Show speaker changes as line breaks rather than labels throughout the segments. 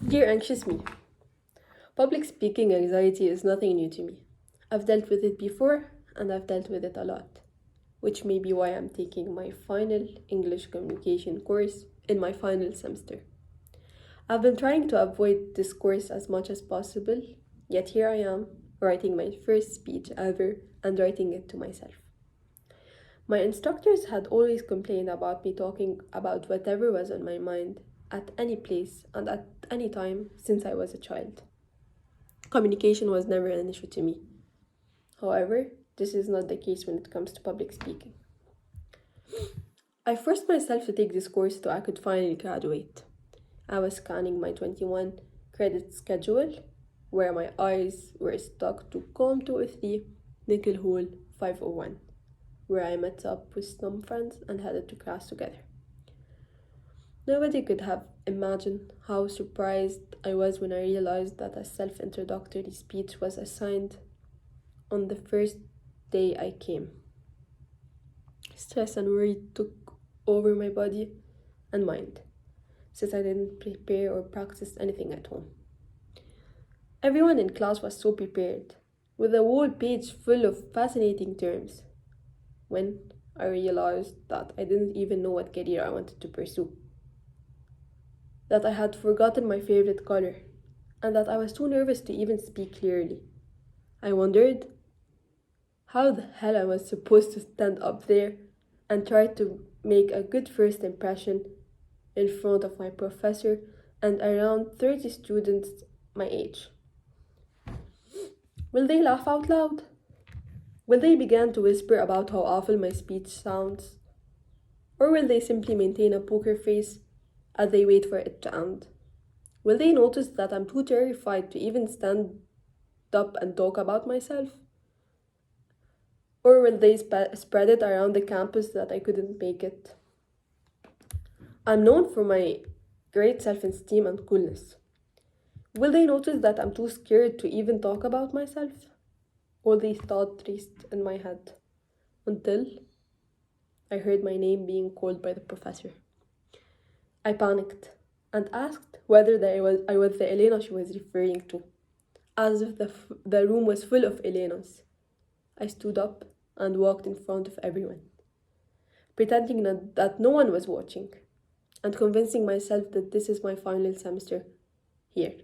Dear anxious me, public speaking anxiety is nothing new to me. I've dealt with it before and I've dealt with it a lot, which may be why I'm taking my final English communication course in my final semester. I've been trying to avoid this course as much as possible, yet here I am, writing my first speech ever and writing it to myself. My instructors had always complained about me talking about whatever was on my mind at any place and at any time since I was a child. Communication was never an issue to me. However, this is not the case when it comes to public speaking. I forced myself to take this course so I could finally graduate. I was scanning my 21 credit schedule, where my eyes were stuck to COM 203, Nickel Hall 501, where I met up with some friends and headed to class together. Nobody could have imagined how surprised I was when I realized that a self introductory speech was assigned on the first day I came. Stress and worry took over my body and mind, since I didn't prepare or practice anything at home. Everyone in class was so prepared, with a whole page full of fascinating terms, when I realized that I didn't even know what career I wanted to pursue, that I had forgotten my favorite color, and that I was too nervous to even speak clearly. I wondered how the hell I was supposed to stand up there and try to make a good first impression in front of my professor and around 30 students my age. Will they laugh out loud? Will they begin to whisper about how awful my speech sounds? Or will they simply maintain a poker face as they wait for it to end? Will they notice that I'm too terrified to even stand up and talk about myself? Or will they spread it around the campus that I couldn't make it? I'm known for my great self-esteem and coolness. Will they notice that I'm too scared to even talk about myself? All these thoughts raced in my head until I heard my name being called by the professor. I panicked and asked whether I was the Elena she was referring to, as if the room was full of Elenas. I stood up and walked in front of everyone, pretending that no one was watching, and convincing myself that this is my final semester here,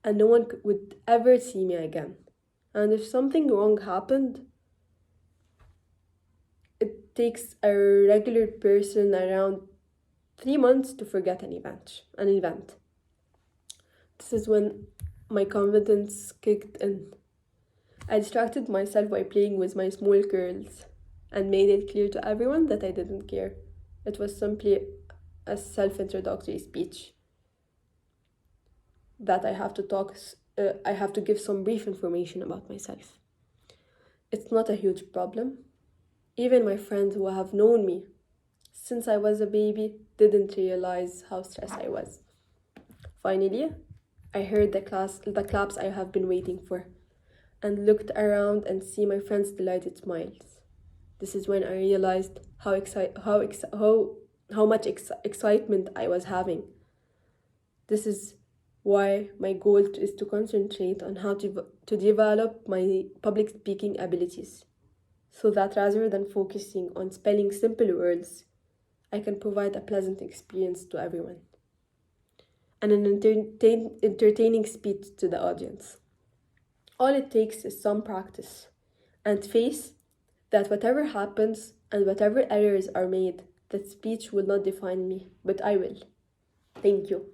and no one would ever see me again. And if something wrong happened, it takes a regular person around 3 months to forget an event. This is when my confidence kicked in. I distracted myself by playing with my small curls and made it clear to everyone that I didn't care. It was simply a self-introductory speech that I have to give some brief information about myself. It's not a huge problem. Even my friends who have known me since I was a baby didn't realize how stressed I was. Finally, I heard the claps I have been waiting for, and looked around and see my friends' delighted smiles. This is when I realized how much excitement I was having. This is why my goal is to concentrate on how to develop my public speaking abilities, so that rather than focusing on spelling simple words, I can provide a pleasant experience to everyone and an entertaining speech to the audience. All it takes is some practice and faith that whatever happens and whatever errors are made, that speech will not define me, but I will. Thank you.